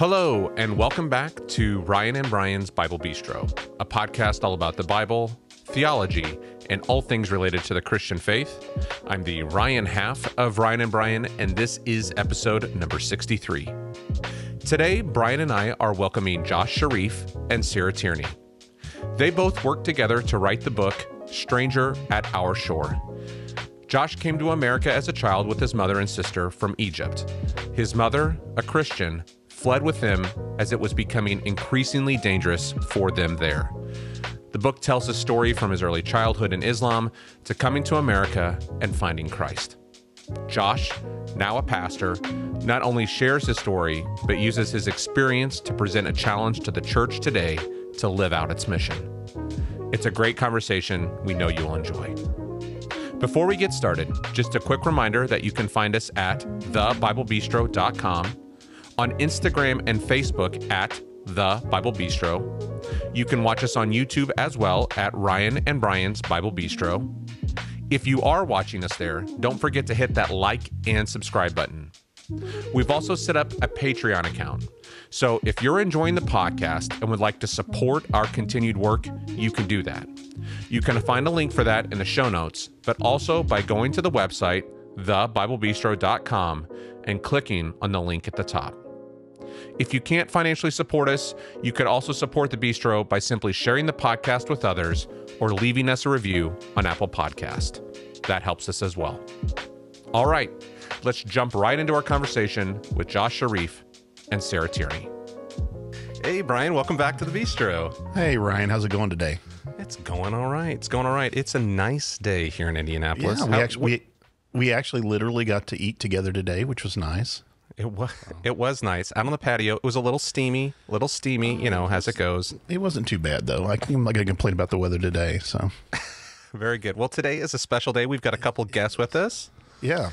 Hello, and welcome back to Ryan and Brian's Bible Bistro, a podcast all about the Bible, theology, and all things related to the Christian faith. I'm the Ryan half of Ryan and Brian, and this is episode number 63. Today, Brian and I are welcoming Josh Sherif and Sarah Tierney. They both worked together to write the book, Stranger at Our Shore. Josh came to America as a child with his mother and sister from Egypt. His mother, a Christian, fled with him as it was becoming increasingly dangerous for them there. The book tells a story from his early childhood in Islam to coming to America and finding Christ. Josh, now a pastor, not only shares his story, but uses his experience to present a challenge to the church today to live out its mission. It's a great conversation we know you'll enjoy. Before we get started, just a quick reminder that you can find us at thebiblebistro.com, on Instagram and Facebook at The Bible Bistro. You can watch us on YouTube as well at Ryan and Brian's Bible Bistro. If you are watching us there, don't forget to hit that like and subscribe button. We've also set up a Patreon account. So if you're enjoying the podcast and would like to support our continued work, you can do that. You can find a link for that in the show notes, but also by going to the website, thebiblebistro.com, and clicking on the link at the top. If you can't financially support us, you could also support the Bistro by simply sharing the podcast with others or leaving us a review on Apple Podcast. That helps us as well. All right, let's jump right into our conversation with Josh Sherif and Sarah Tierney. Hey, Brian, welcome back to the Bistro. Hey, Ryan, how's it going today? It's going all right. It's going all right. It's a nice day here in Indianapolis. Yeah, we actually literally got to eat together today, which was nice. It was nice. Out on the patio. It was a little steamy, you know, as it goes. It wasn't too bad, though. I'm not going to complain about the weather today, so. Very good. Well, today is a special day. We've got a couple guests with us. Yeah.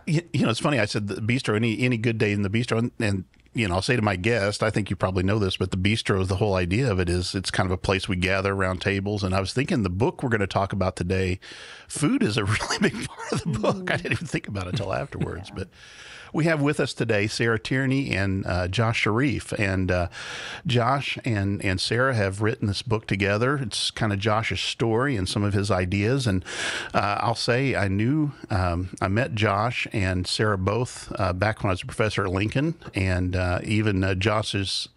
It's funny. I said the Bistro, any good day in the Bistro, and you know, I'll say to my guest, I think you probably know this, but the Bistro, the whole idea of it is it's kind of a place we gather around tables. And I was thinking the book we're going to talk about today, food is a really big part of the book. I didn't even think about it until afterwards, but we have with us today Sarah Tierney and Josh Sherif. And Josh and Sarah have written this book together. It's kind of Josh's story and some of his ideas. And I'll say I met Josh and Sarah both back when I was a professor at Lincoln. And even Josh's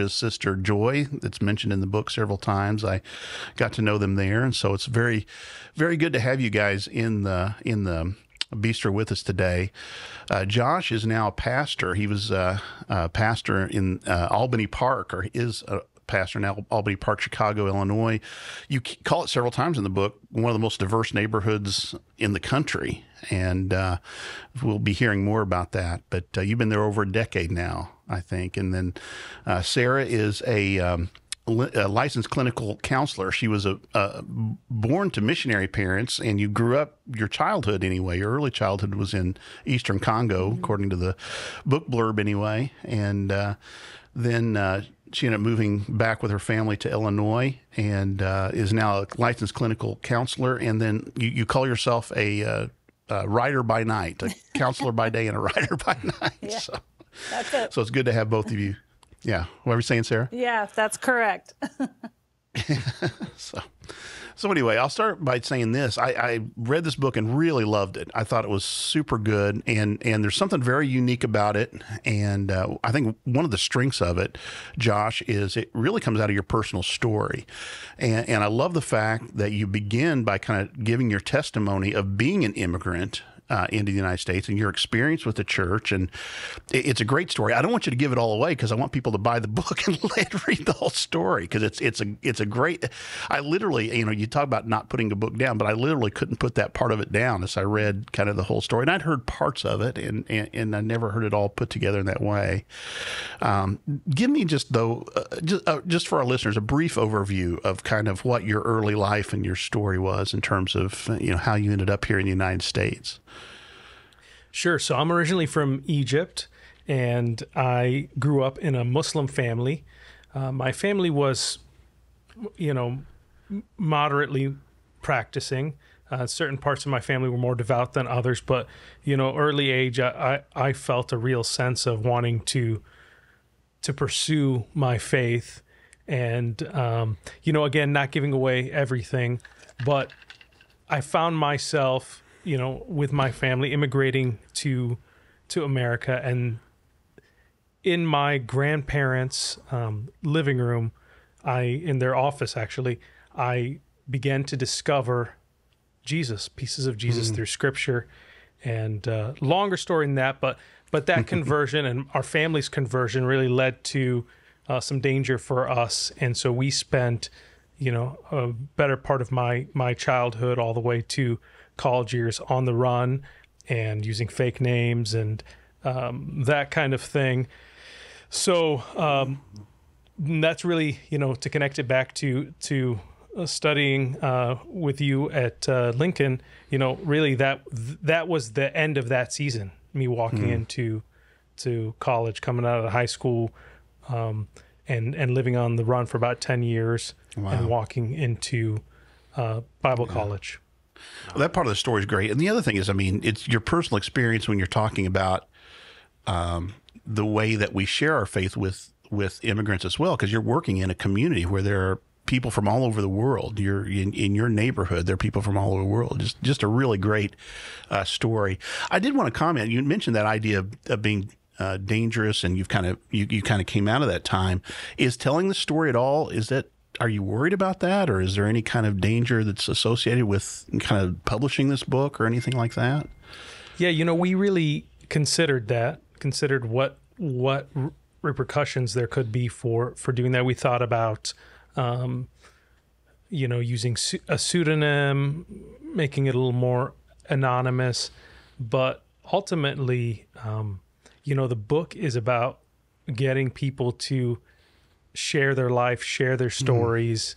sister, Joy, that's mentioned in the book several times, I got to know them there. And so it's very, very good to have you guys in the Bistro with us today. Josh is now a pastor. He was a pastor in Albany Park, or is a pastor in Albany Park, Chicago, Illinois. You call it several times in the book, one of the most diverse neighborhoods in the country. And we'll be hearing more about that. But you've been there over a decade now, I think. And then Sarah is a licensed clinical counselor. She was born to missionary parents, and you grew up, your childhood anyway, your early childhood was in Eastern Congo, according to the book blurb anyway. And then she ended up moving back with her family to Illinois and is now a licensed clinical counselor. And then you call yourself a writer by night, a counselor by day and a writer by night. Yeah, so that's it. So it's good to have both of you. Yeah. What were you saying, Sarah? Yeah, that's correct. So anyway, I'll start by saying this. I read this book and really loved it. I thought it was super good, and there's something very unique about it. And I think one of the strengths of it, Josh, is it really comes out of your personal story. And I love the fact that you begin by kind of giving your testimony of being an immigrant into the United States and your experience with the church. And it's a great story. I don't want you to give it all away because I want people to buy the book and read the whole story, because it's a great, I literally, you know, you talk about not putting a book down, but I literally couldn't put that part of it down as I read kind of the whole story. And I'd heard parts of it, and I never heard it all put together in that way. Give me just for our listeners, a brief overview of kind of what your early life and your story was in terms of, you know, how you ended up here in the United States. Sure. So I'm originally from Egypt, and I grew up in a Muslim family. My family was, you know, moderately practicing. Certain parts of my family were more devout than others, but, you know, early age, I felt a real sense of wanting to to pursue my faith, and again, not giving away everything, but I found myself, with my family immigrating to America, and in my grandparents' living room, in their office actually, I began to discover pieces of Jesus through Scripture, and longer story than that, but that conversion and our family's conversion really led to some danger for us, and so we spent a better part of my childhood all the way to college years on the run and using fake names and that kind of thing. So that's really, to connect it back to studying with you at Lincoln, really that was the end of that season, me walking into college, coming out of high school, and living on the run for about 10 years. Wow. And walking into Bible college. Well, that part of the story is great. And the other thing is, it's your personal experience when you're talking about the way that we share our faith with immigrants as well, because you're working in a community where there are people from all over the world. You're in your neighborhood, there are people from all over the world. Just a really great story. I did want to comment. You mentioned that idea of being dangerous, and you kind of came out of that time. Is telling the story at all, are you worried about that, or is there any kind of danger that's associated with kind of publishing this book or anything like that? Yeah, we really considered what repercussions there could be for doing that. We thought about, using a pseudonym, making it a little more anonymous, but ultimately, the book is about getting people to share their life, share their stories,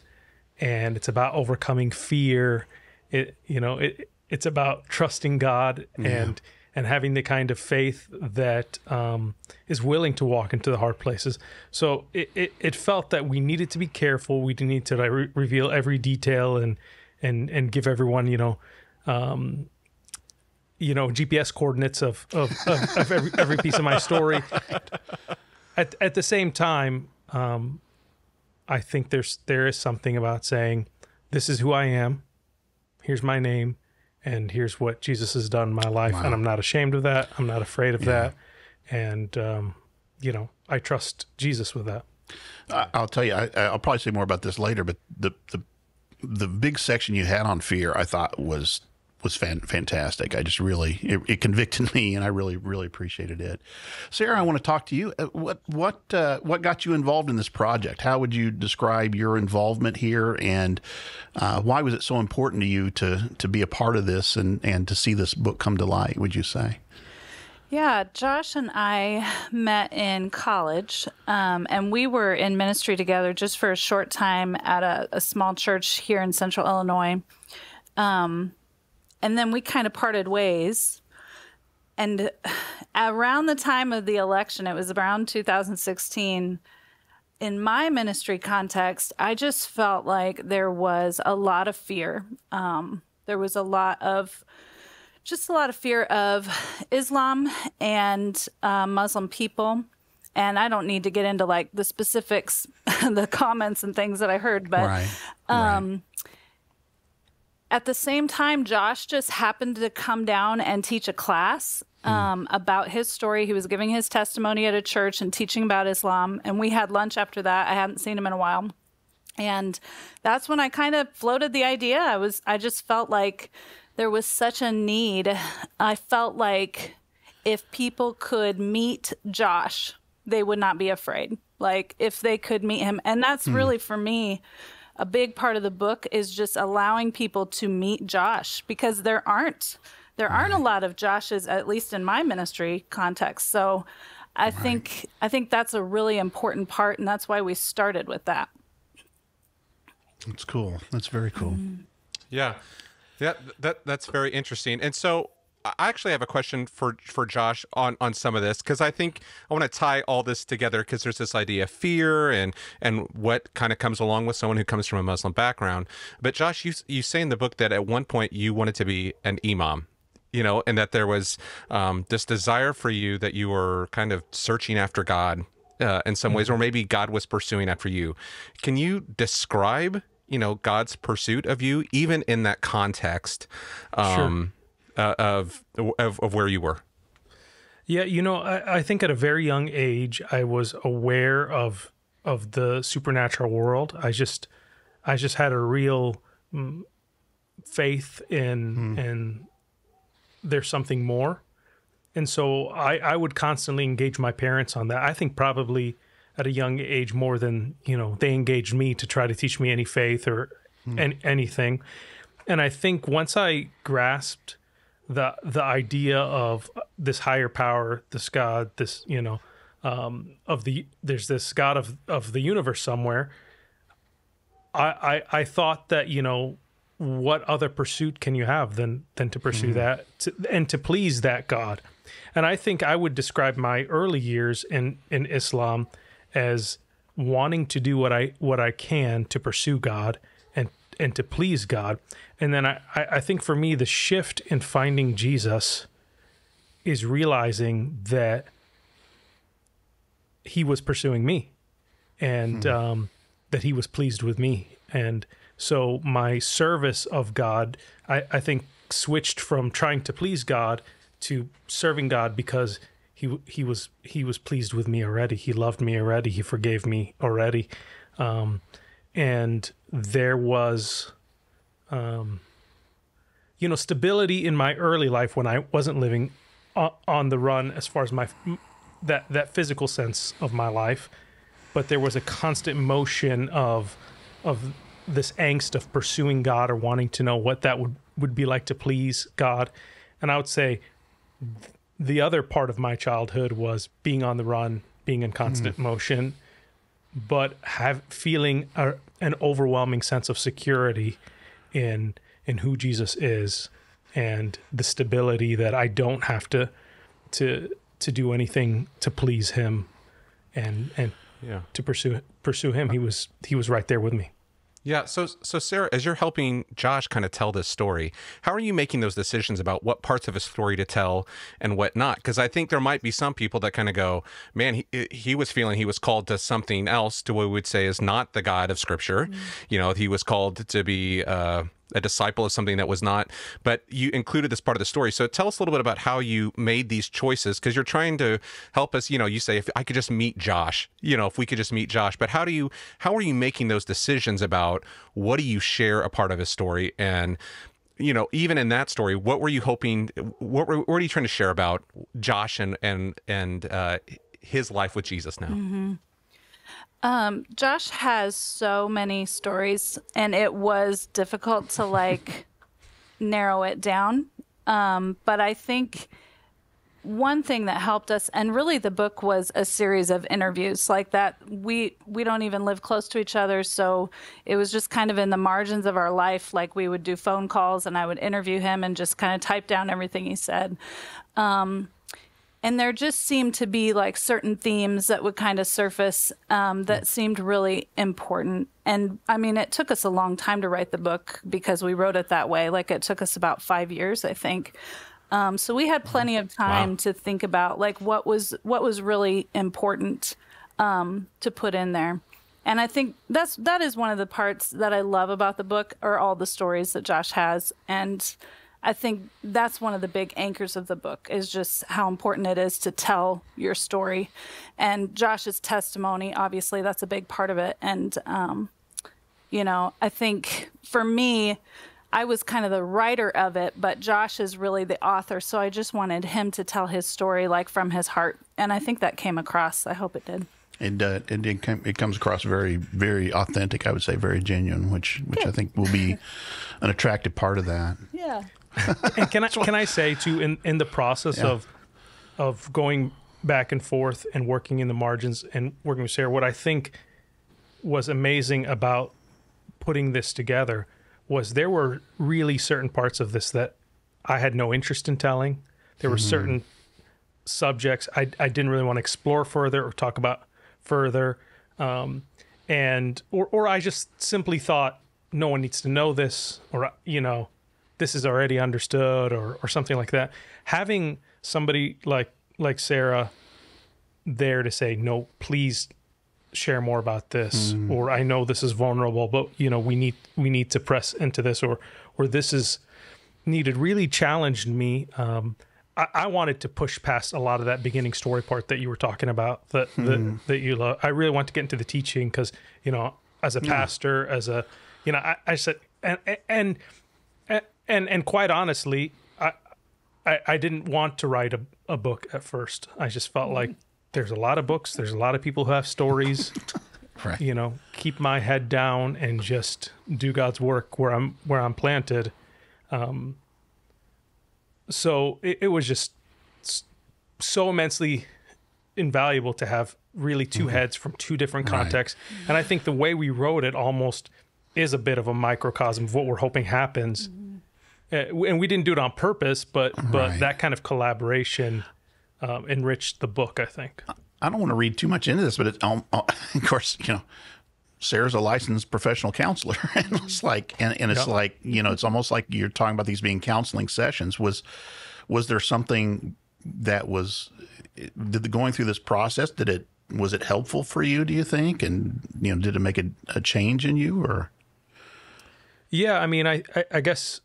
and it's about overcoming fear. It's about trusting God and having the kind of faith that is willing to walk into the hard places. So it felt that we needed to be careful. We didn't need to reveal every detail and give everyone GPS coordinates of every piece of my story. At the same time, I think there is something about saying, this is who I am, here's my name, and here's what Jesus has done in my life. Wow. And I'm not ashamed of that. I'm not afraid of that. And, I trust Jesus with that. I'll tell you, I'll probably say more about this later, but the big section you had on fear, I thought was fantastic. I just really, it convicted me, and I really, really appreciated it. Sarah, I want to talk to you. What got you involved in this project? How would you describe your involvement here, and why was it so important to you to be a part of this and to see this book come to light, would you say? Yeah, Josh and I met in college, and we were in ministry together just for a short time at a small church here in Central Illinois. And then we kind of parted ways. And around the time of the election, it was around 2016, in my ministry context, I just felt like there was a lot of fear. There was a lot of fear of Islam and Muslim people. And I don't need to get into like the specifics, the comments and things that I heard, but right. At the same time, Josh just happened to come down and teach a class about his story. He was giving his testimony at a church and teaching about Islam. And we had lunch after that. I hadn't seen him in a while. And that's when I kind of floated the idea. I just felt like there was such a need. I felt like if people could meet Josh, they would not be afraid. Like if they could meet him. And that's really, for me, a big part of the book is just allowing people to meet Josh, because there aren't a lot of Joshes, at least in my ministry context. So I think that's a really important part, and that's why we started with that. That's cool. That's very cool. Yeah. That's very interesting. And so I actually have a question for Josh on some of this, because I think I want to tie all this together, because there's this idea of fear and what kind of comes along with someone who comes from a Muslim background. But Josh, you say in the book that at one point you wanted to be an imam, and that there was this desire for you, that you were kind of searching after God in some ways, or maybe God was pursuing after you. Can you describe, God's pursuit of you, even in that context of where you were? Yeah, I think at a very young age, I was aware of the supernatural world. I just had a real faith in there's something more. And so I would constantly engage my parents on that. I think probably at a young age more than, they engaged me to try to teach me any faith or anything. And I think once I grasped the idea of this higher power, this God, this, there's this God of the universe somewhere, I thought that, what other pursuit can you have than to pursue that and to please that God? And I think I would describe my early years in Islam as wanting to do what I can to pursue God and to please God. And then I think for me, the shift in finding Jesus is realizing that he was pursuing me and that he was pleased with me. And so my service of God, I think, switched from trying to please God to serving God because he was pleased with me already. He loved me already. He forgave me already. And there was, stability in my early life when I wasn't living on the run as far as that physical sense of my life. But there was a constant motion of this angst of pursuing God or wanting to know what that would be like to please God. And I would say the other part of my childhood was being on the run, being in constant motion, but feeling an overwhelming sense of security in who Jesus is and the stability that I don't have to do anything to please him and to pursue him. He was right there with me. Yeah. So Sarah, as you're helping Josh kind of tell this story, how are you making those decisions about what parts of his story to tell and what not? Because I think there might be some people that kind of go, man, he was feeling he was called to something else, to what we would say is not the God of Scripture. He was called to be a disciple of something that was not, but you included this part of the story. So tell us a little bit about how you made these choices, because you're trying to help us, you say, if I could just meet Josh, if we could just meet Josh, but how are you making those decisions about what do you share a part of his story? And, even in that story, what were you hoping, what are you trying to share about Josh and his life with Jesus now? Josh has so many stories, and it was difficult to narrow it down. But I think one thing that helped us, and really the book was a series of interviews like that. We don't even live close to each other, so it was just kind of in the margins of our life. Like we would do phone calls and I would interview him and just kind of type down everything he said. And there just seemed to be certain themes that would kind of surface that seemed really important. And I mean, it took us a long time to write the book because we wrote it that way. It took us about 5 years, I think. So we had plenty of time to think about what was really important to put in there. And I think that is one of the parts that I love about the book, are all the stories that Josh has. And I think that's one of the big anchors of the book, is just how important it is to tell your story. And Josh's testimony, obviously, that's a big part of it. And, I think for me, I was kind of the writer of it, but Josh is really the author. So I just wanted him to tell his story from his heart. And I think that came across. I hope it did. It comes across very, very authentic, I would say, very genuine, which I think will be an attractive part of that. Yeah. And can I say too, in the process of going back and forth and working in the margins and working with Sarah, what I think was amazing about putting this together was there were really certain parts of this that I had no interest in telling. There were certain subjects I didn't really want to explore further or talk about further, and I just simply thought no one needs to know this, or this is already understood, or something like that. Having somebody like Sarah there to say, no, please share more about this, or I know this is vulnerable, but we need to press into this, or this is needed, really challenged me. I wanted to push past a lot of that beginning story part that you were talking about, that you love. I really want to get into the teaching because, as a pastor, as a, I said, and quite honestly, I didn't want to write a book at first. I just felt like there's a lot of books. There's a lot of people who have stories. Right. Keep my head down and just do God's work where I'm planted. So it was just so immensely invaluable to have really two heads from two different contexts. Right. And I think the way we wrote it almost is a bit of a microcosm of what we're hoping happens. And we didn't do it on purpose, but that kind of collaboration enriched the book, I think. I don't want to read too much into this, but of course, Sarah's a licensed professional counselor, and it's like, it's like, it's almost like you're talking about these being counseling sessions. Was there something that going through this process, was it helpful for you, do you think? And, did it make a change in you, or? Yeah, I mean, I guess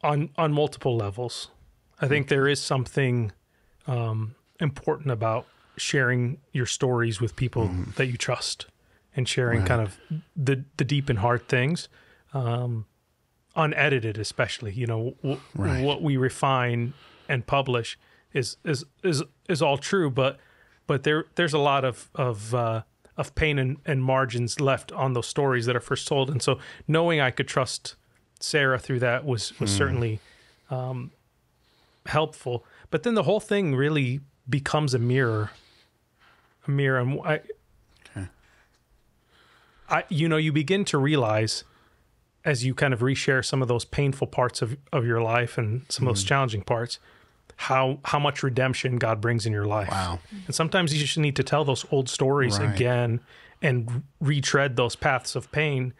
on multiple levels, I think there is something important about sharing your stories with people that you trust, and sharing kind of the deep and hard things, unedited, especially. What we refine and publish is all true, but there's a lot of pain and margins left on those stories that are first told, and so knowing I could trust Sarah through that was certainly helpful. But then the whole thing really becomes a mirror, and you begin to realize, as you kind of reshare some of those painful parts of your life and some of those challenging parts, how much redemption God brings in your life. Wow. And sometimes you just need to tell those old stories again and retread those paths of pain.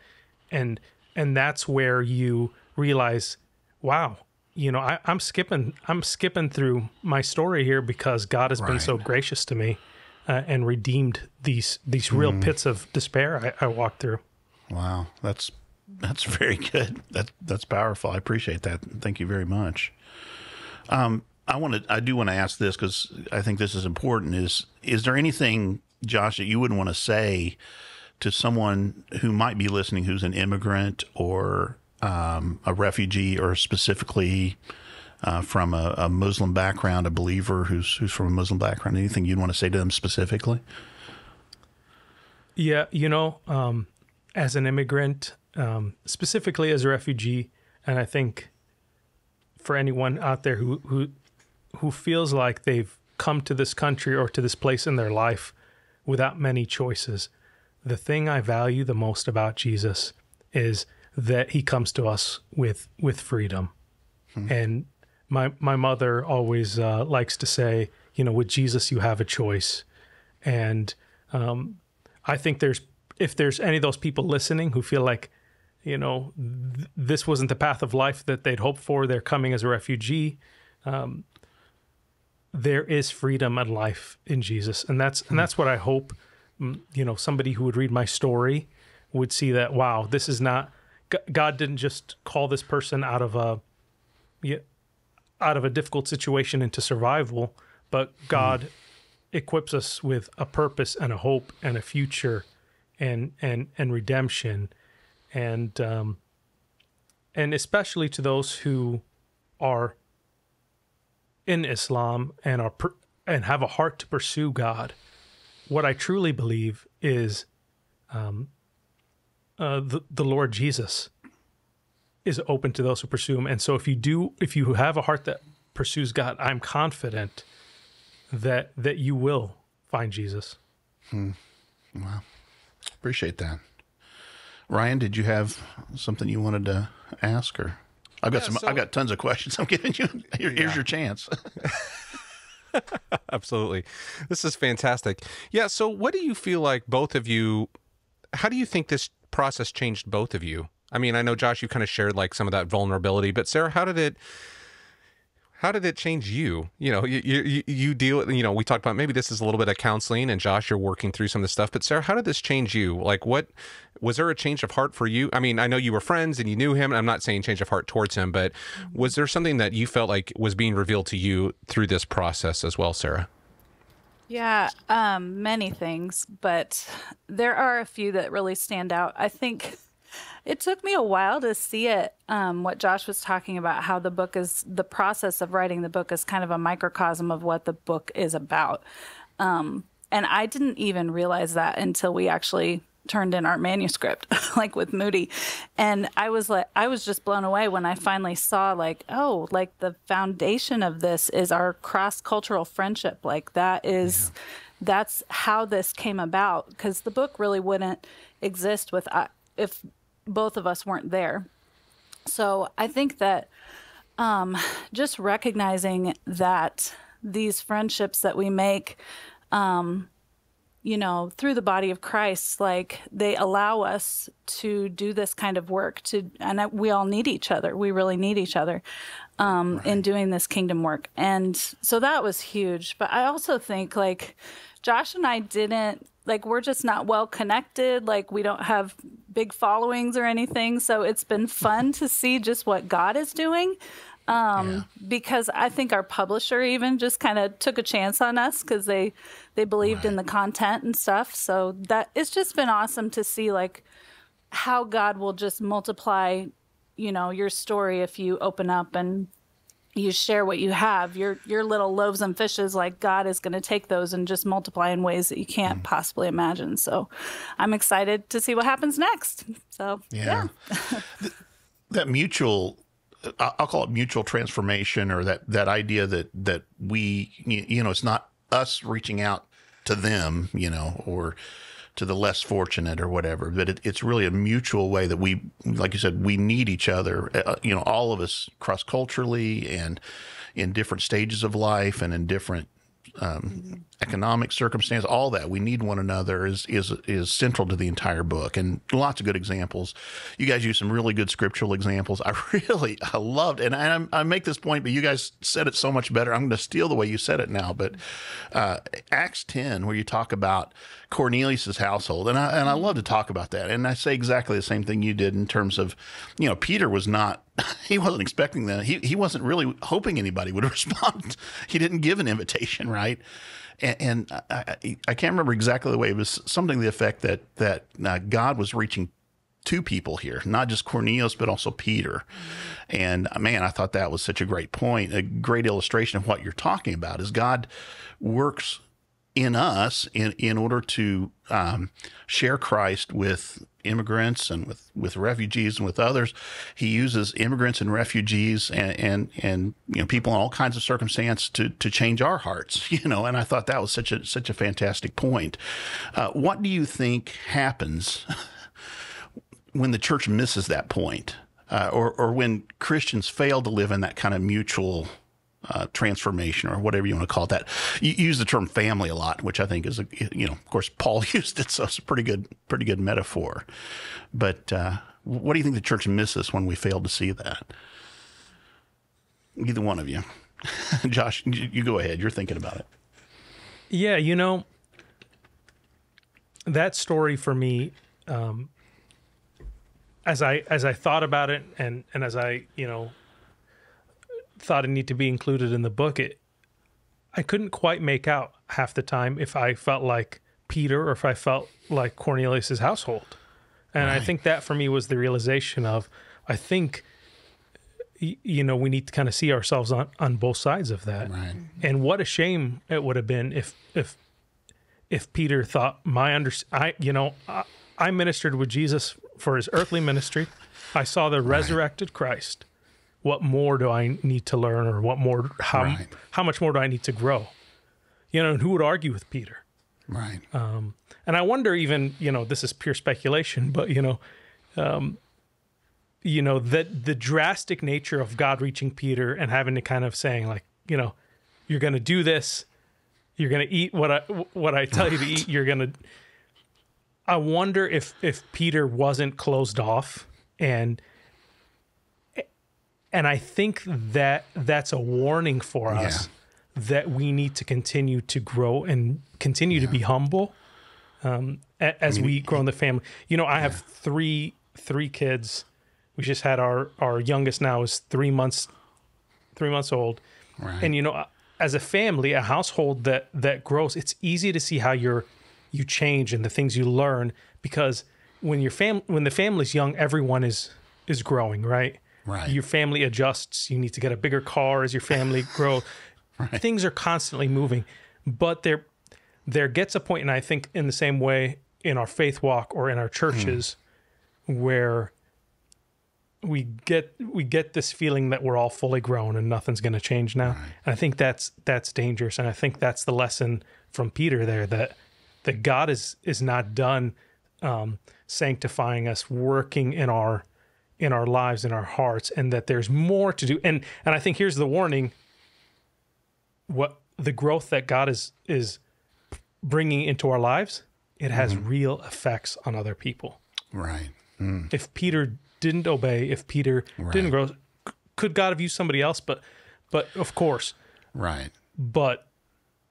And that's where you realize, wow, I'm skipping through my story here because God has been so gracious to me and redeemed these real pits of despair I walked through. Wow, that's very good. That's powerful. I appreciate that. Thank you very much. I do want to ask this because I think this is important. Is there anything, Josh, that you wouldn't want to say to someone who might be listening, who's an immigrant or a refugee, or specifically from a Muslim background, a believer who's from a Muslim background? Anything you'd want to say to them specifically? Yeah, as an immigrant, specifically as a refugee, and I think for anyone out there who feels like they've come to this country or to this place in their life without many choices, the thing I value the most about Jesus is that he comes to us with freedom. And my mother always likes to say, with Jesus you have a choice. And I think if there's any of those people listening who feel like, this wasn't the path of life that they'd hoped for, they're coming as a refugee, there is freedom and life in Jesus. And that's what I hope, somebody who would read my story would see, that, wow, this is not, God didn't just call this person out of a difficult situation into survival, but God equips us with a purpose and a hope and a future and redemption. And especially to those who are in Islam and have a heart to pursue God, what I truly believe is the Lord Jesus is open to those who pursue him. And so if you have a heart that pursues God, I'm confident that you will find Jesus. Wow. Appreciate that. Ryan, did you have something you wanted to ask, or I've got tons of questions. I'm giving you, here's your chance. Absolutely. This is fantastic. Yeah. So what do you feel like both of you, how do you think this process changed both of you? I mean, I know, Josh, you kind of shared like some of that vulnerability, but Sarah, how did how did it change you? You deal, we talked about maybe this is a little bit of counseling, and Josh, you're working through some of this stuff, but Sarah, how did this change you? Like, what, was there a change of heart for you? I mean, I know you were friends and you knew him, and I'm not saying change of heart towards him, but was there something that you felt like was being revealed to you through this process as well, Sarah? Yeah, many things, but there are a few that really stand out. I think it took me a while to see it, what Josh was talking about, how the process of writing the book is kind of a microcosm of what the book is about. And I didn't even realize that until we actually turned in our manuscript, like with Moody. And I was just blown away when I finally saw like, oh, like the foundation of this is our cross-cultural friendship. Like that's how this came about, because the book really wouldn't exist if both of us weren't there. So I think that just recognizing that these friendships that we make, through the body of Christ, like they allow us to do this kind of work and we all need each other. We really need each other in doing this kingdom work. And so that was huge. But I also think like Josh and I we're just not well connected. Like we don't have big followings or anything. So it's been fun to see just what God is doing. Because I think our publisher even just kind of took a chance on us because they believed in the content and stuff. So that it's just been awesome to see like how God will just multiply, your story if you open up and you share what you have, your little loaves and fishes. Like God is going to take those and just multiply in ways that you can't possibly imagine. So I'm excited to see what happens next. So yeah. That mutual, I'll call it mutual transformation, or that idea that we, it's not us reaching out to them, or to the less fortunate or whatever, but it's really a mutual way that we, like you said, we need each other, all of us cross-culturally and in different stages of life and in different economic circumstance, all that we need one another is central to the entire book, and lots of good examples. You guys use some really good scriptural examples. I loved, and I make this point, but you guys said it so much better. I'm going to steal the way you said it now, but Acts 10, where you talk about Cornelius's household, and I love to talk about that, and I say exactly the same thing you did in terms of, Peter was not. He wasn't expecting that. He wasn't really hoping anybody would respond. He didn't give an invitation, right? And I can't remember exactly the way. It was something to the effect that God was reaching two people here, not just Cornelius, but also Peter. And man, I thought that was such a great point, a great illustration of what you're talking about, is God works in us in order to share Christ with immigrants and with refugees and with others. He uses immigrants and refugees and people in all kinds of circumstance to change our hearts, and I thought that was such a fantastic point. What do you think happens when the church misses that point, or when Christians fail to live in that kind of mutual transformation, or whatever you want to call it? That you use the term family a lot, which I think is, of course, Paul used it, so it's a pretty good metaphor. But what do you think the church misses when we fail to see that? Either one of you. Josh, you go ahead. You're thinking about it. Yeah, that story for me, as I thought about it, and as I thought it needed to be included in the book, I couldn't quite make out half the time if I felt like Peter or if I felt like Cornelius's household. And I think that for me was the realization of, I think, we need to kind of see ourselves on both sides of that. Right. And what a shame it would have been if Peter thought I ministered with Jesus for his earthly ministry. I saw the resurrected Christ. What more do I need to learn, or how much more do I need to grow? And who would argue with Peter? Right. And I wonder, even, this is pure speculation, but that the drastic nature of God reaching Peter and having to kind of saying, like, you're going to do this, you're going to eat what I tell you to eat, you're going to. I wonder if Peter wasn't closed off and And I think that that's a warning for us that we need to continue to grow and continue to be humble as we grow in the family. You know, I have three kids. We just had our youngest now is 3 months old. Right. And, you know, as a family, a household that grows, it's easy to see how you change and the things you learn, because when the family's young, everyone is growing, right? Right. Your family adjusts. You need to get a bigger car as your family grows. Right. Things are constantly moving, but there gets a point, and I think in the same way in our faith walk or in our churches, where we get this feeling that we're all fully grown and nothing's going to change now. Right. And I think that's dangerous, and I think that's the lesson from Peter there, that God is not done sanctifying us, working in our lives, in our hearts, and that there's more to do. And I think here's the warning: what the growth that God is bringing into our lives, it has real effects on other people. Right. If Peter didn't obey, if Peter didn't grow, could God have used somebody else? But of course. Right. But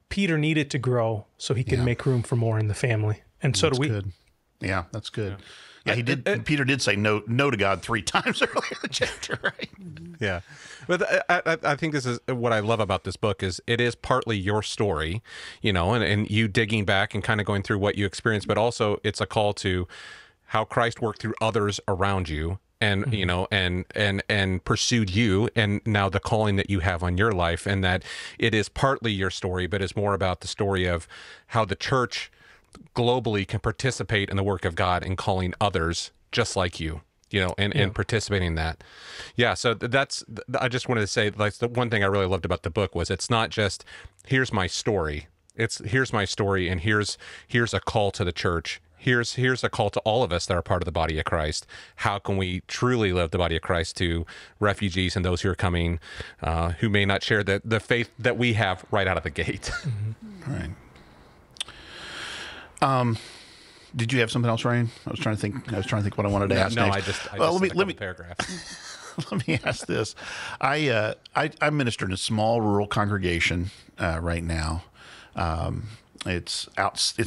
Peter needed to grow so he could make room for more in the family. And so do we. Good. Yeah, that's good. Yeah, he did. Peter did say no to God 3 times earlier in the chapter, right? Yeah. But I think this is what I love about this book is it is partly your story, you know, and you digging back and kind of going through what you experienced, but also it's a call to how Christ worked through others around you and, you know, and pursued you, and now the calling that you have on your life, and that it is partly your story, but it's more about the story of how the church globally can participate in the work of God and calling others just like you, you know, and participating in that. Yeah. So I just wanted to say, like, the one thing I really loved about the book was it's not just, here's my story. It's here's my story. And here's a call to the church. Here's a call to all of us that are part of the body of Christ. How can we truly live the body of Christ to refugees and those who are coming, who may not share the faith that we have right out of the gate? Right. Did you have something else, Ryan? I was trying to think what I wanted to ask. No, next. I just let me paragraphs. Let me ask this. I minister in a small rural congregation right now. It's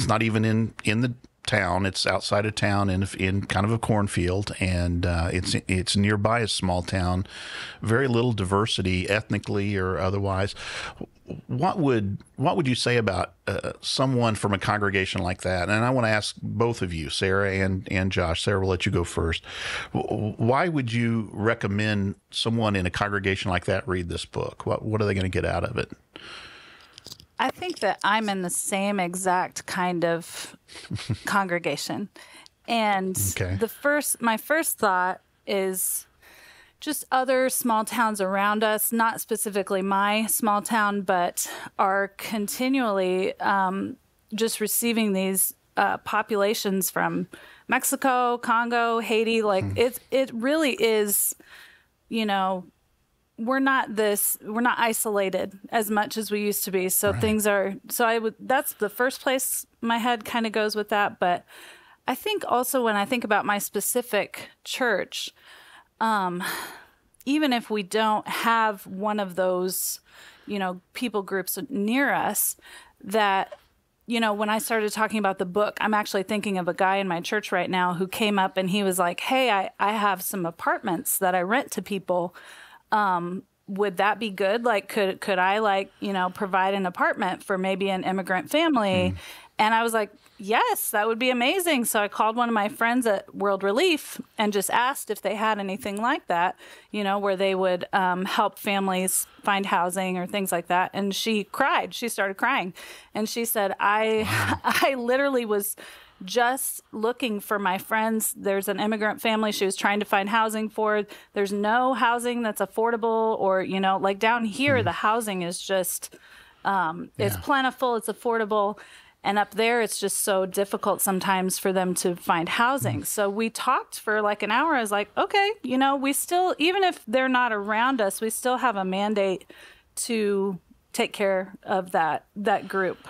not even in the town. It's outside of town in kind of a cornfield, and it's nearby a small town. Very little diversity, ethnically or otherwise. What would you say about someone from a congregation like that? And I want to ask both of you, Sarah and Josh. Sarah, we'll let you go first. Why would you recommend someone in a congregation like that read this book? What are they going to get out of it? I think that I'm in the same exact kind of congregation. And my first thought is just other small towns around us, not specifically my small town, but are continually just receiving these populations from Mexico, Congo, Haiti. Like it really is, you know, we're not isolated as much as we used to be. So that's the first place my head kind of goes with that. But I think also when I think about my specific church, even if we don't have one of those, you know, people groups near us, that, you know, when I started talking about the book, I'm actually thinking of a guy in my church right now who came up and he was like, hey, I have some apartments that I rent to people. Would that be good? Like, could I, like, you know, provide an apartment for maybe an immigrant family? And I was like, yes, that would be amazing. So I called one of my friends at World Relief and just asked if they had anything like that, you know, where they would help families find housing or things like that. And she cried. She started crying. And she said, I literally was just looking for my friends. There's an immigrant family she was trying to find housing for. There's no housing that's affordable, or, you know, like down here, the housing is just, it's plentiful, it's affordable. And up there, it's just so difficult sometimes for them to find housing. So we talked for like an hour. I was like, okay, you know, we still, even if they're not around us, we still have a mandate to take care of that group.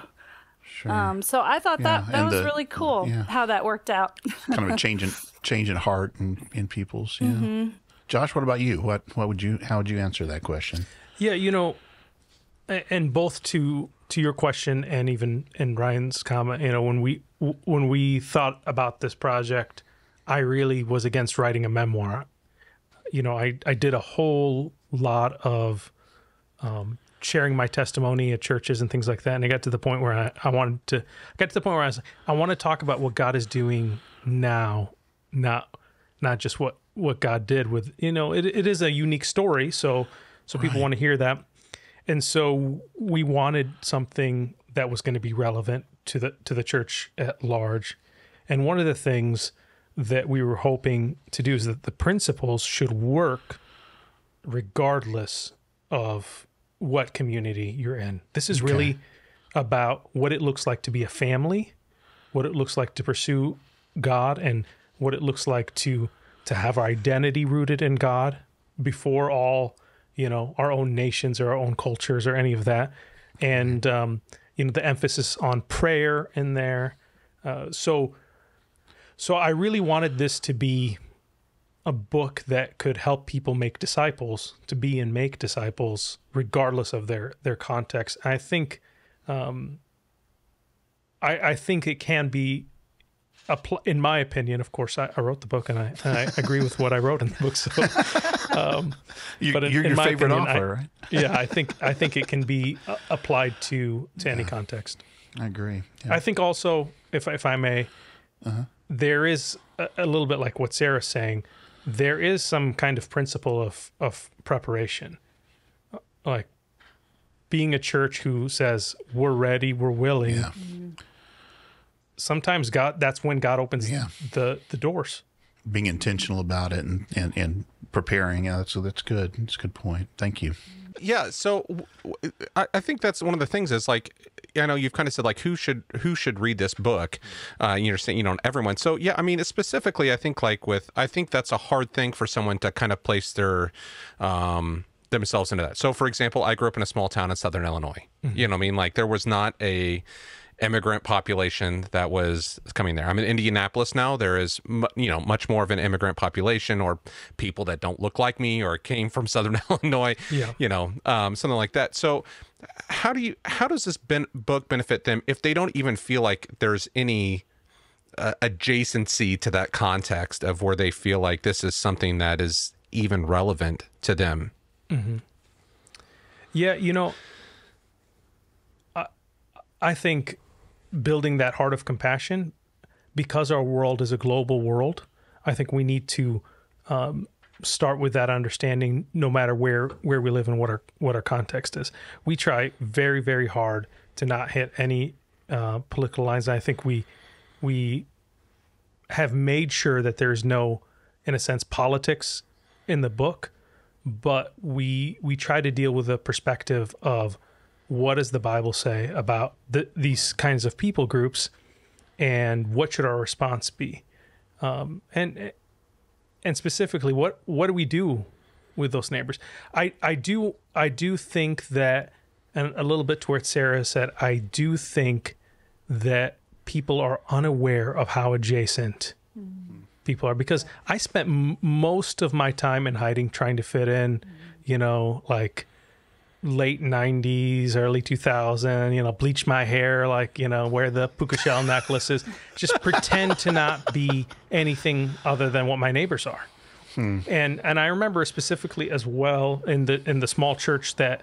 Sure. So I thought that was really cool how that worked out. Kind of a change in heart in people's. Yeah. Josh, what about you? How would you answer that question? Yeah, and both to your question and even in Ryan's comment, when we thought about this project, I really was against writing a memoir. I did a whole lot of sharing my testimony at churches and things like that, and I got to the point where I want to talk about what God is doing now, not just what God did with, it is a unique story, so people want to hear that. And so we wanted something that was going to be relevant to the church at large. And one of the things that we were hoping to do is that the principles should work regardless of what community you're in. This is really about what it looks like to be a family, what it looks like to pursue God, and what it looks like to have our identity rooted in God before all, our own nations or our own cultures or any of that. And, the emphasis on prayer in there. So I really wanted this to be a book that could help people make disciples, to be and make disciples, regardless of their context. I think, I think it can be, in my opinion, of course, I wrote the book and I agree with what I wrote in the book. So, you're your favorite author, right? Yeah, I think it can be applied to any context. I agree. Yeah. I think also, if I may, there is a little bit like what Sarah's saying. There is some kind of principle of preparation, like being a church who says we're ready, we're willing. Yeah. Sometimes that's when God opens the doors. Being intentional about it and preparing. Yeah, that's good. That's a good point. Thank you. Yeah. So I think that's one of the things is like, I know you've kind of said like, who should read this book? You're saying, everyone. So yeah, I mean, specifically, I think I think that's a hard thing for someone to kind of place their, themselves into that. So for example, I grew up in a small town in Southern Illinois. Mm-hmm. You know what I mean? Like there was not a immigrant population that was coming there. I'm in Indianapolis now. There is, much more of an immigrant population, or people that don't look like me or came from Southern Illinois, something like that. So how does this book benefit them if they don't even feel like there's any adjacency to that context of where they feel like this is something that is even relevant to them? Mm-hmm. Yeah, I think building that heart of compassion, because our world is a global world, I think we need to start with that understanding, no matter where we live and what our context is. We try very, very hard to not hit any political lines. I think we have made sure that there's no, in a sense, politics in the book, but we try to deal with a perspective of what does the Bible say about these kinds of people groups, and what should our response be? And specifically, what do we do with those neighbors? I do think that, and a little bit to what Sarah said, I do think that people are unaware of how adjacent people are, because I spent most of my time in hiding, trying to fit in, like late 90s, early 2000, bleach my hair, wear the puka shell necklaces, just pretend to not be anything other than what my neighbors are. And I remember specifically as well in the small church that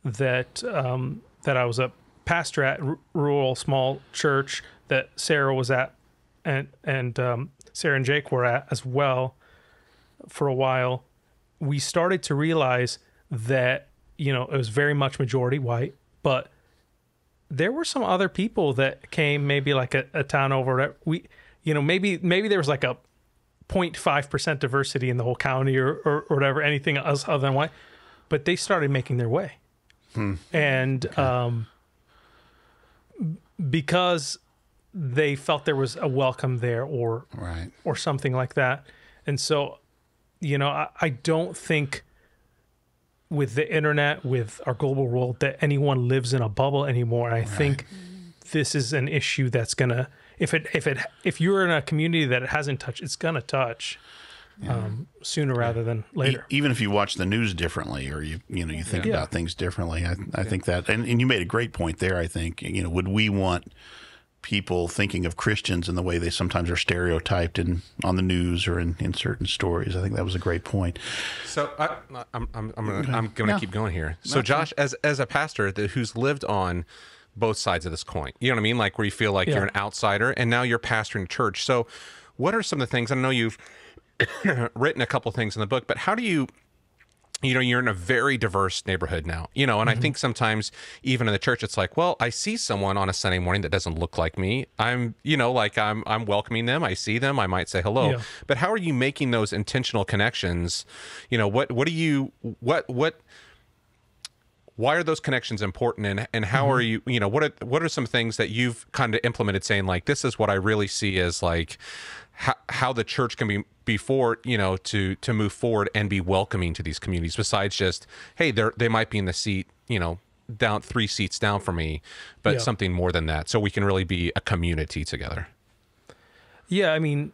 I was a pastor at, rural small church that Sarah was at, and Sarah and Jake were at as well for a while. We started to realize that it was very much majority white, but there were some other people that came, maybe like a town over that maybe there was like a 0.5% diversity in the whole county or whatever, anything else other than white, but they started making their way. And because they felt there was a welcome there or something like that. And so, I don't think with the internet, with our global world, that anyone lives in a bubble anymore. And I think this is an issue that's gonna, if you're in a community that it hasn't touched, it's gonna touch. sooner rather than later. Even if you watch the news differently, or you think about things differently, I think that, and you made a great point there. I think, would we want people thinking of Christians in the way they sometimes are stereotyped on the news or in certain stories? I think that was a great point. So I'm gonna keep going here. So Josh, as a pastor who's lived on both sides of this coin, you know what I mean? Like where you feel like you're an outsider, and now you're pastoring a church. So what are some of the things? I know you've written a couple things in the book, but how do you're in a very diverse neighborhood now, and I think sometimes even in the church, it's like, well, I see someone on a Sunday morning that doesn't look like me. I'm welcoming them. I see them. I might say hello, but how are you making those intentional connections? Why are those connections important, and how are you, what are some things that you've kind of implemented saying like, this is what I really see as like how the church can be forward, to move forward and be welcoming to these communities, besides just, hey, they might be in the seat, down 3 seats down from me, but something more than that, so we can really be a community together. Yeah, I mean,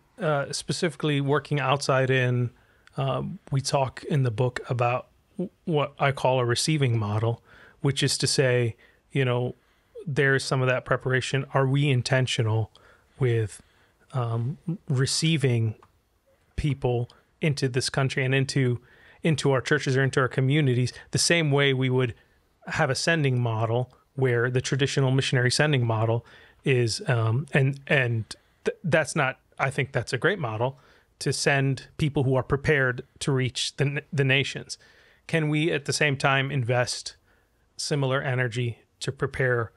specifically working outside in, we talk in the book about what I call a receiving model, which is to say, there's some of that preparation. Are we intentional with receiving people into this country and into our churches or into our communities the same way we would have a sending model, where the traditional missionary sending model is, that's not, I think that's a great model to send people who are prepared to reach the nations. Can we at the same time invest similar energy to prepare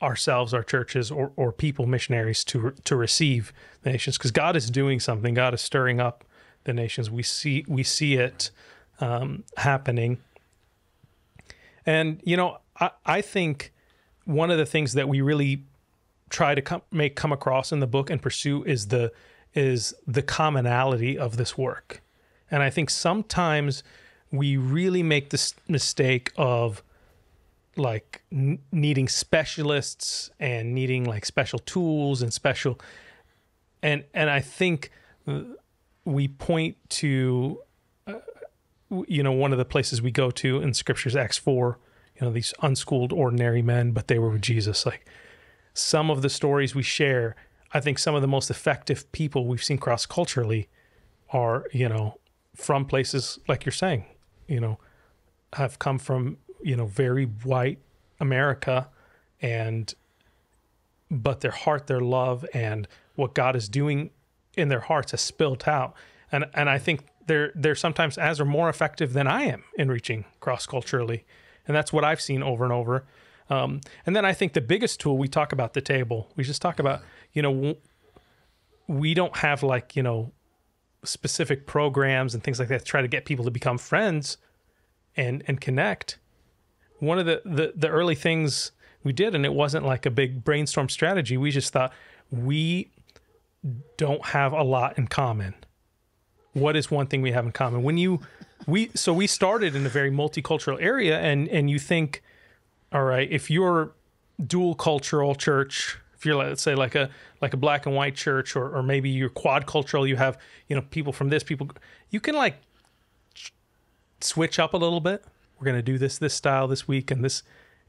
ourselves, our churches, or people, missionaries, to receive the nations? Because God is doing something. God is stirring up the nations. We see it happening. And I think one of the things that we really try to come across in the book and pursue is the commonality of this work. And I think sometimes we really make this mistake of like needing specialists and needing like special tools and and I think we point to one of the places we go to in scriptures, Acts 4, these unschooled ordinary men, but they were with Jesus. Like some of the stories we share, I think some of the most effective people we've seen cross culturally are from places like you're saying, have come from, very white America, but their heart, their love, and what God is doing in their hearts has spilled out. And I think they're sometimes as or more effective than I am in reaching cross-culturally. And that's what I've seen over and over. And then I think the biggest tool, we talk about the table. We just talk about, we don't have like, specific programs and things like that to try to get people to become friends and connect. One of the early things we did, and it wasn't like a big brainstorm strategy, we just thought, we don't have a lot in common. What is one thing we have in common? So we started in a very multicultural area, and you think, all right, if you're dual cultural church, if you're, let's say, like a black and white church, or maybe you're quad cultural, you have people from this, you can like switch up a little bit. We're going to do this style this week, and this,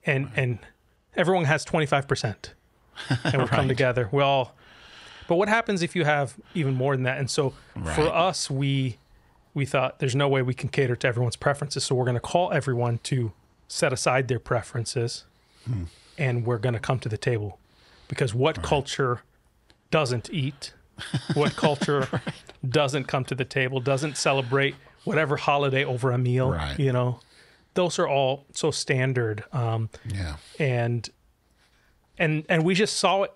and everyone has 25%, and we'll come together. But what happens if you have even more than that? And so for us, we thought there's no way we can cater to everyone's preferences, so we're going to call everyone to set aside their preferences, and we're going to come to the table. Because what culture doesn't eat? What culture doesn't come to the table, doesn't celebrate whatever holiday over a meal? Right. Those are all so standard. And we just saw it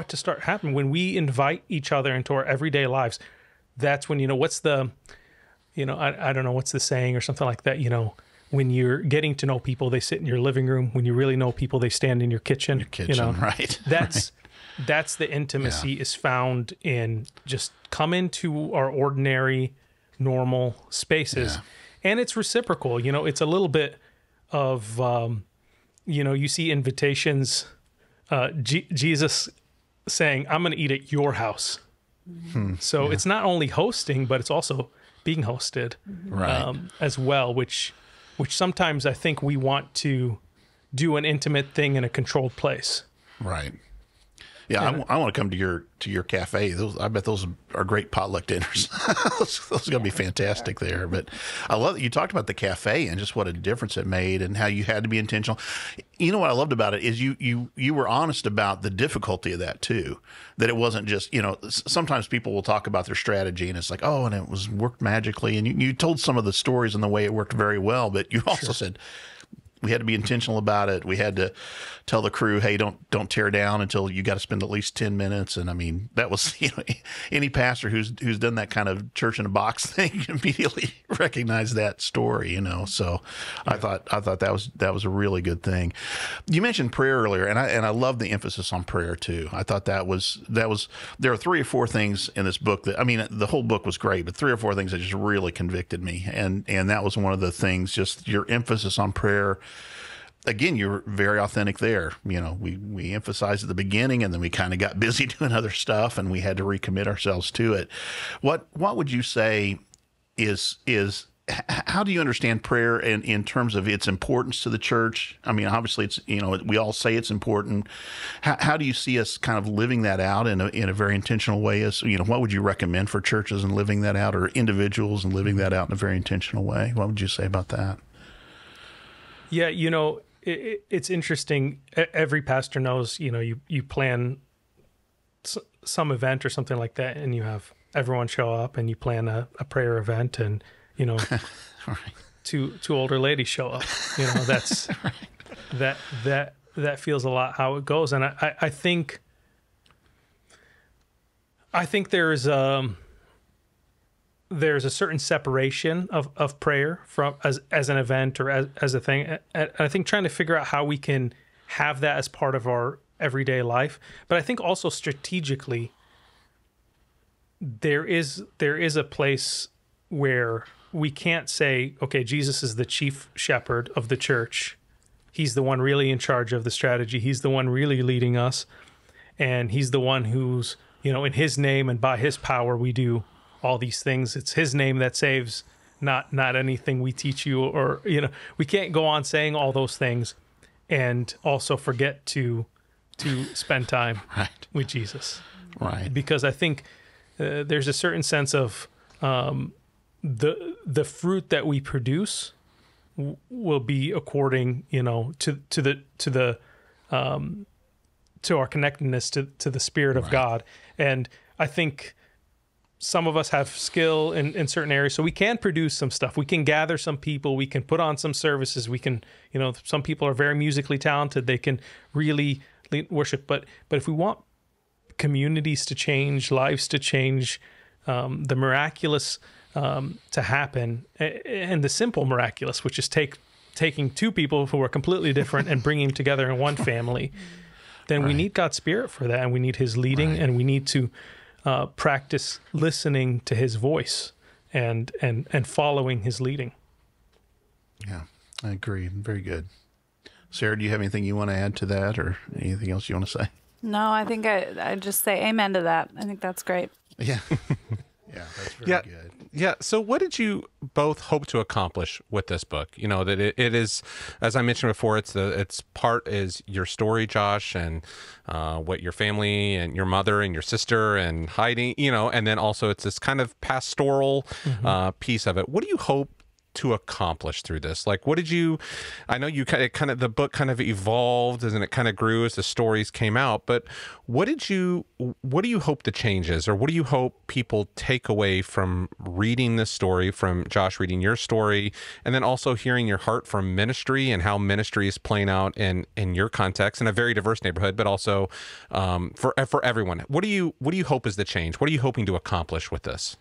to start happening. When we invite each other into our everyday lives, that's when, what's the, I don't know, what's the saying or something like that, when you're getting to know people, they sit in your living room. When you really know people, they stand in your kitchen. Right. That's the intimacy is found in just come into our ordinary, normal spaces. Yeah. And it's reciprocal. It's a little bit of, you see invitations, Jesus saying, I'm going to eat at your house. So it's not only hosting, but it's also being hosted as well, which sometimes I think we want to do an intimate thing in a controlled place. Right. Yeah, I want to come to your cafe. I bet those are great potluck dinners. those are going to be fantastic there. But I love that you talked about the cafe and just what a difference it made and how you had to be intentional. You know what I loved about it is you were honest about the difficulty of that too. That it wasn't just, sometimes people will talk about their strategy and it's like, oh, and it was worked magically. And you told some of the stories and the way it worked very well. But you also said, we had to be intentional about it. We had to tell the crew, hey, don't tear down until you got to spend at least 10 minutes. And I mean, that was, any pastor who's done that kind of church in a box thing immediately recognized that story, So I thought that was a really good thing. You mentioned prayer earlier, and I love the emphasis on prayer too. I thought that was there are 3 or 4 things in this book the whole book was great, but 3 or 4 things that just really convicted me. And that was one of the things, just your emphasis on prayer. Again, you're very authentic there. We emphasized at the beginning, and then we kind of got busy doing other stuff, and we had to recommit ourselves to it. What would you say is how do you understand prayer in terms of its importance to the church? I mean, obviously, it's we all say it's important. How do you see us kind of living that out in a very intentional way? What would you recommend for churches in living that out, or individuals in living that out in a very intentional way? What would you say about that? Yeah, it's interesting. Every pastor knows, you plan some event or something like that, and you have everyone show up, and you plan a prayer event, and right. two older ladies show up. That's right. that feels a lot how it goes, and I think there's a certain separation of prayer from as an event or as a thing. And I think trying to figure out how we can have that as part of our everyday life. But I think also strategically, there is a place where we can't say, okay, Jesus is the chief shepherd of the church. He's the one really in charge of the strategy. He's the one really leading us. And he's the one who's, in his name and by his power, we do all these things. It's his name that saves, not anything we teach you, or we can't go on saying all those things and also forget to spend time with Jesus, right? Because I think there's a certain sense of the fruit that we produce will be according to our connectedness to the Spirit of God. And I think some of us have skill in certain areas, so we can produce some stuff. We can gather some people. We can put on some services. We can, some people are very musically talented. They can really worship. But if we want communities to change, lives to change, the miraculous to happen, and the simple miraculous, which is taking 2 people who are completely different and bringing them together in one family, then we need God's Spirit for that, and we need His leading, and we need to practice listening to his voice and following his leading. Yeah, I agree. Very good. Sarah, do you have anything you want to add to that, or anything else you want to say? No, I think I just say amen to that. I think that's great. Yeah. Yeah, that's very good. Yeah. So what did you both hope to accomplish with this book? That it is, as I mentioned before, it's part is your story, Josh, and what your family and your mother and your sister and Heidi, and then also it's this kind of pastoral piece of it. What do you hope to accomplish through this? Like, what did you, I know you kind of the book kind of evolved and it kind of grew as the stories came out, but what do you hope the changes, or what do you hope people take away from reading this story, from Josh reading your story, and then also hearing your heart from ministry and how ministry is playing out in your context in a very diverse neighborhood, but also for everyone? What do you hope is the change? What are you hoping to accomplish with this?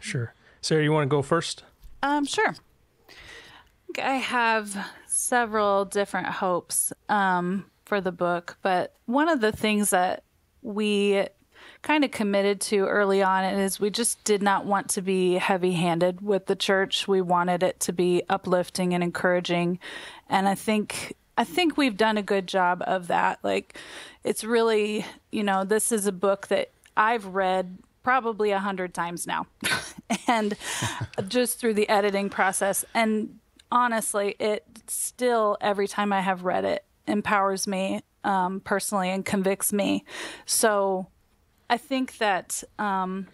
Sure. Sarah, you want to go first? Sure. I have several different hopes for the book, but one of the things that we kind of committed to early on is we just did not want to be heavy-handed with the church. We wanted it to be uplifting and encouraging, and I think we've done a good job of that. Like, it's really, this is a book that I've read probably 100 times now, and just through the editing process. And honestly, it still, every time I have read it, empowers me personally and convicts me. So I think that I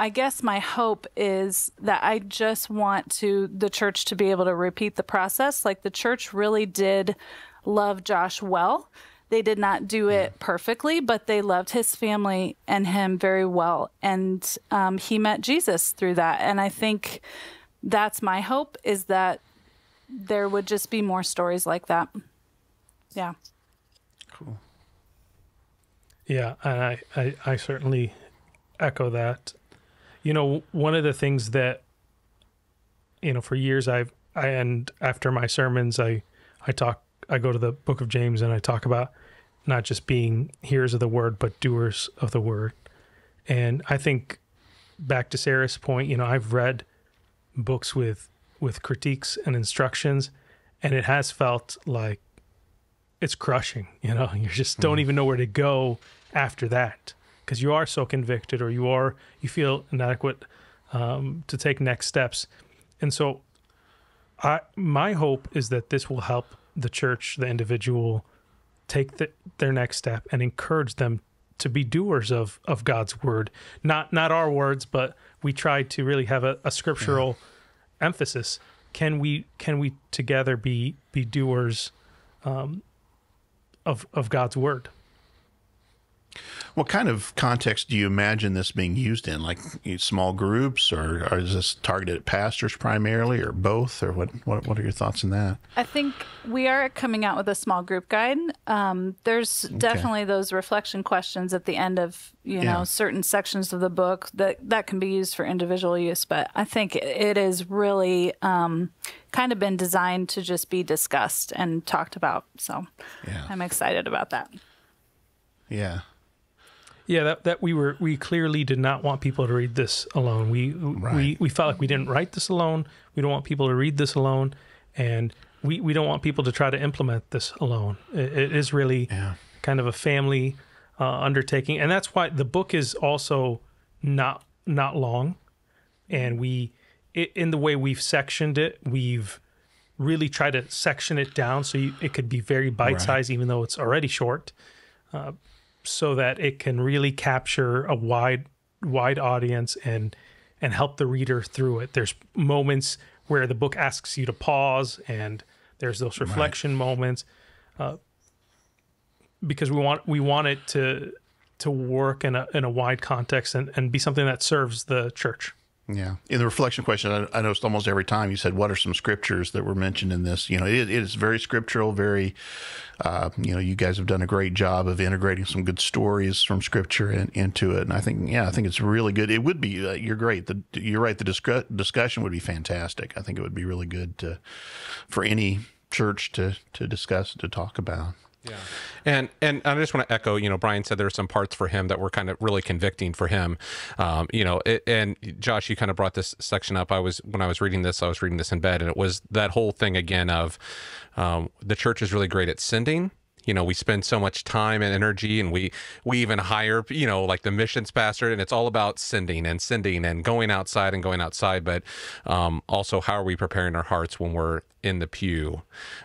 guess my hope is that I just want the church to be able to repeat the process. Like, the church really did love Josh well. They did not do it perfectly, but they loved his family and him very well. And he met Jesus through that. And I think that's my hope, is that there would just be more stories like that. Yeah. Cool. Yeah, and I certainly echo that. You know, one of the things that, you know, for years and after my sermons, I go to the book of James and I talk about not just being hearers of the word, but doers of the word. And I think, back to Sarah's point, you know, I've read books with critiques and instructions, and it has felt like it's crushing. You know, you just don't even know where to go after that, because you are so convicted, or you feel inadequate to take next steps. And so my hope is that this will help the church, the individual, take their next step and encourage them to be doers of God's word. Not our words, but we try to really have a scriptural emphasis. Can we together be doers of God's word? What kind of context do you imagine this being used in? Like small groups, or is this targeted at pastors primarily, or both? Or what are your thoughts on that? I think we are coming out with a small group guide. There's definitely those reflection questions at the end of, you know, certain sections of the book that can be used for individual use. But I think it is really kind of been designed to just be discussed and talked about. So I'm excited about that. Yeah. Yeah, that we clearly did not want people to read this alone. We felt like we didn't write this alone. We don't want people to read this alone, and we don't want people to try to implement this alone. It is really kind of a family undertaking, and that's why the book is also not long. And in the way we've sectioned it, we've really tried to section it down so it could be very bite-sized, even though it's already short. So that it can really capture a wide audience and help the reader through it. There's moments where the book asks you to pause, and there's those reflection moments, because we want it to work in a wide context and be something that serves the church. Yeah. In the reflection question, I noticed almost every time you said, what are some scriptures that were mentioned in this? You know, it is very scriptural, very, you know, you guys have done a great job of integrating some good stories from scripture into it. And I think it's really good. It would be, you're great. You're right. The discussion would be fantastic. I think it would be really good for any church to discuss, to talk about. Yeah. And I just want to echo, you know, Brian said there were some parts for him that were kind of really convicting for him. You know, and Josh, you kind of brought this section up. When I was reading this in bed, and it was that whole thing again of the church is really great at sending. You know, we spend so much time and energy, and we even hire, you know, like the missions pastor, and it's all about sending and going outside. But also, how are we preparing our hearts when we're in the pew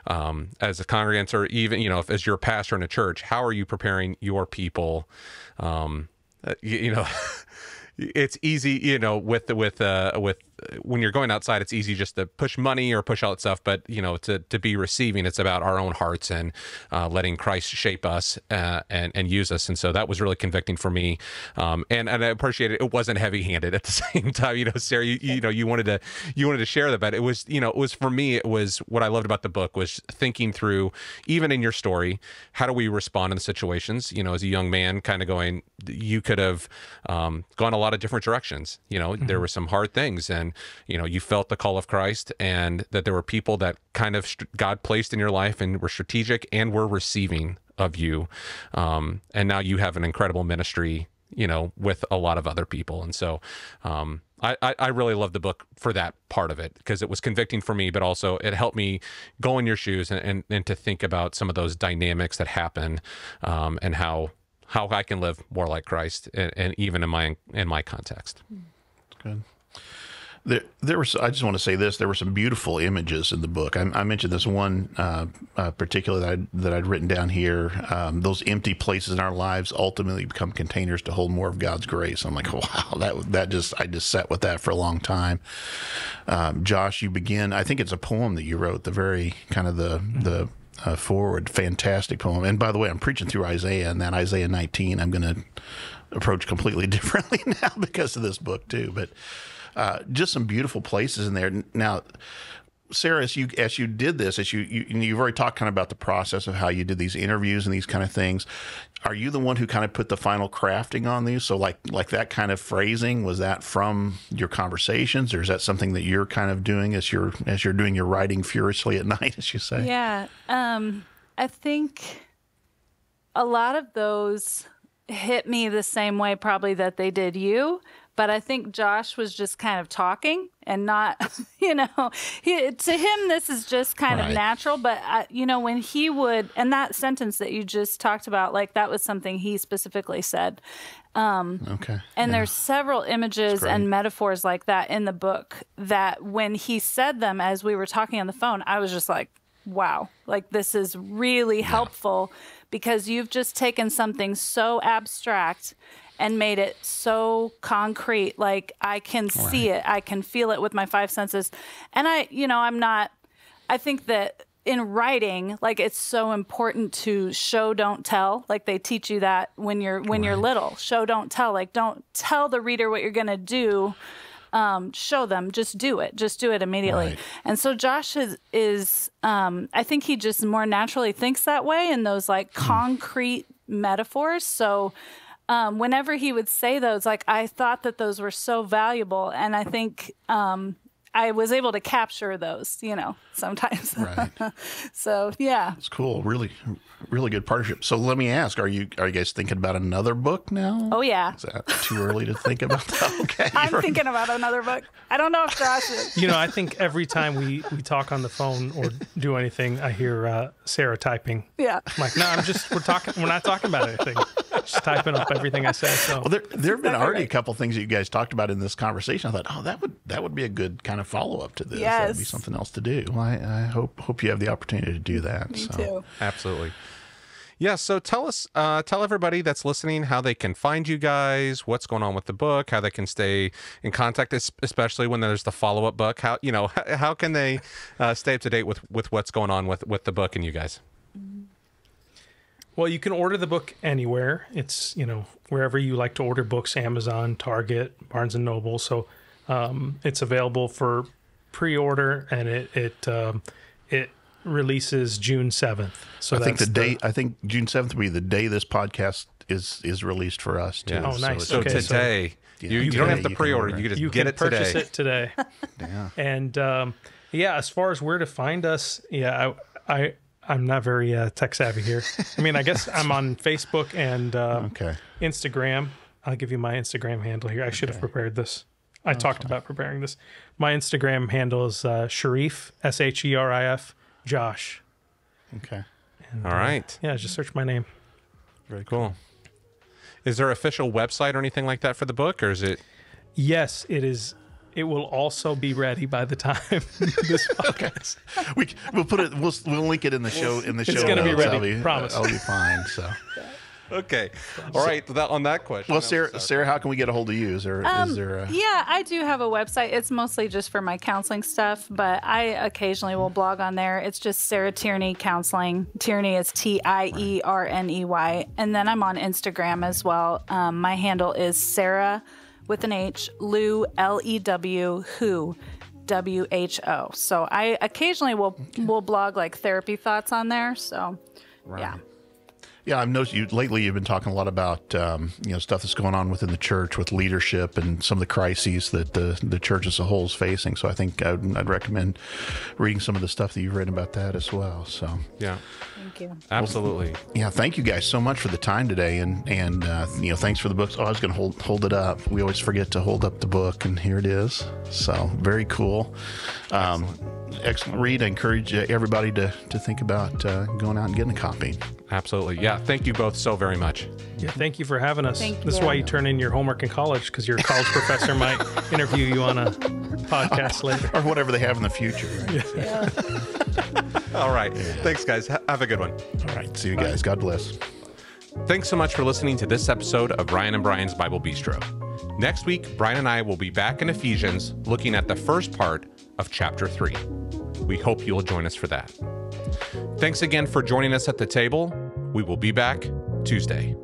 as a congregants, or even, you know, as you're a pastor in a church, how are you preparing your people? You know, it's easy, you know, with when you're going outside, it's easy just to push money or push out stuff, but you know, to be receiving, it's about our own hearts and letting Christ shape us and use us. And so that was really convicting for me. And I appreciate it. It wasn't heavy handed at the same time. You know, Sarah, you know, you wanted to share that, but it was, you know, it was for me, it was what I loved about the book was thinking through, even in your story, how do we respond in the situations? You know, as a young man, kind of going, you could have gone a lot of different directions. You know, there were some hard things, and you know, you felt the call of Christ, and that there were people that kind of God placed in your life and were strategic and were receiving of you. And now you have an incredible ministry, you know, with a lot of other people. And so I really love the book for that part of it, because it was convicting for me, but also it helped me go in your shoes and to think about some of those dynamics that happen, and how how I can live more like Christ, and even in my context. Good. There was. I just want to say this. There were some beautiful images in the book. I mentioned this one particular that I'd written down here. Those empty places in our lives ultimately become containers to hold more of God's grace. I'm like, wow, I just sat with that for a long time. Josh, you begin. I think it's a poem that you wrote. The very kind of the forward, fantastic poem. And by the way, I'm preaching through Isaiah, and that Isaiah 19, I'm going to approach completely differently now because of this book too. But just some beautiful places in there. Now, Sarah, as you did this, you've already talked kind of about the process of how you did these interviews and these kind of things. Are you the one who kind of put the final crafting on these? So like that kind of phrasing, was that from your conversations, or is that something that you're kind of doing as you're doing your writing furiously at night, as you say? Yeah. I think a lot of those hit me the same way probably that they did you. But I think Josh was just kind of talking and not, to him, this is just kind of natural. But, when he would, and that sentence that you just talked about, like that was something he specifically said. Okay. And there's several images and metaphors like that in the book that when he said them as we were talking on the phone, I was just like, wow, like this is really helpful because you've just taken something so abstract and made it so concrete. Like I can see it, I can feel it with my five senses. And I think that in writing, like it's so important to show, don't tell. Like they teach you that when you're little, show, don't tell. Like don't tell the reader what you're going to do. Show them, just do it immediately. Right. And so Josh is I think he just more naturally thinks that way in those like concrete metaphors. So whenever he would say those, like I thought that those were so valuable, and I think I was able to capture those, sometimes. Right. So yeah, it's cool. Really, really good partnership. So let me ask: Are you guys thinking about another book now? Oh yeah. Is that too early to think about that? Okay. I'm thinking about another book. I don't know if Josh is. I think every time we talk on the phone or do anything, I hear Sarah typing. Yeah. I'm like, no, we're not talking about anything. Just typing up everything I say. So well, there have been already a couple things that you guys talked about in this conversation. I thought, that would be a good kind of follow up to this. Yes. That'd be something else to do. Well, I hope you have the opportunity to do that. Me too. Absolutely. Yeah. So tell everybody that's listening how they can find you guys, what's going on with the book, how they can stay in contact, especially when there's the follow-up book. How can they stay up to date with what's going on with the book and you guys? Well, you can order the book anywhere. It's, wherever you like to order books, Amazon, Target, Barnes & Noble. So it's available for pre-order, and it releases June 7th. So I think June 7th will be the day this podcast is released for us too. Yeah. Oh, nice. So today, you don't have to pre-order. You can purchase it today. Yeah. And as far as where to find us, I'm not very tech savvy here. I mean, I guess I'm on Facebook and Instagram. I'll give you my Instagram handle here. I should have prepared this. I talked about preparing this. My Instagram handle is Sherif, Sherif, Josh. Okay. And, all right. Just search my name. Very cool. Is there an official website or anything like that for the book, or is it? Yes, it is. It will also be ready by the time this podcast. We'll put it. We'll link it in the show. It's going to be ready. Promise. I'll be fine. So. Okay. All right. On that question. Well, Sarah, how can we get a hold of you? Is there Yeah, I do have a website. It's mostly just for my counseling stuff, but I occasionally will blog on there. It's just Sarah Tierney Counseling. Tierney is Tierney. And then I'm on Instagram as well. My handle is Sarah with an H, Lew, Lew, who, WHO. So I occasionally will blog like therapy thoughts on there. So, yeah. Yeah, I've noticed lately you've been talking a lot about stuff that's going on within the church with leadership and some of the crises that the church as a whole is facing. So I think I'd recommend reading some of the stuff that you've written about that as well. So yeah. Thank you. Absolutely. Yeah, thank you guys so much for the time today, and thanks for the books. Oh, I was going to hold it up. We always forget to hold up the book, and here it is. So very cool. Excellent read. I encourage everybody to think about going out and getting a copy. Absolutely. Yeah. Thank you both so very much. Yeah, thank you for having us. Thank This is you. why you turn in your homework in college, because your college professor might interview you on a podcast later. Or whatever they have in the future. Right? Yeah. All right. Thanks, guys. Have a good one. All right. See you guys. God bless. Thanks so much for listening to this episode of Ryan and Brian's Bible Bistro. Next week, Brian and I will be back in Ephesians looking at the first part of chapter 3. We hope you'll join us for that. Thanks again for joining us at the table. We will be back Tuesday.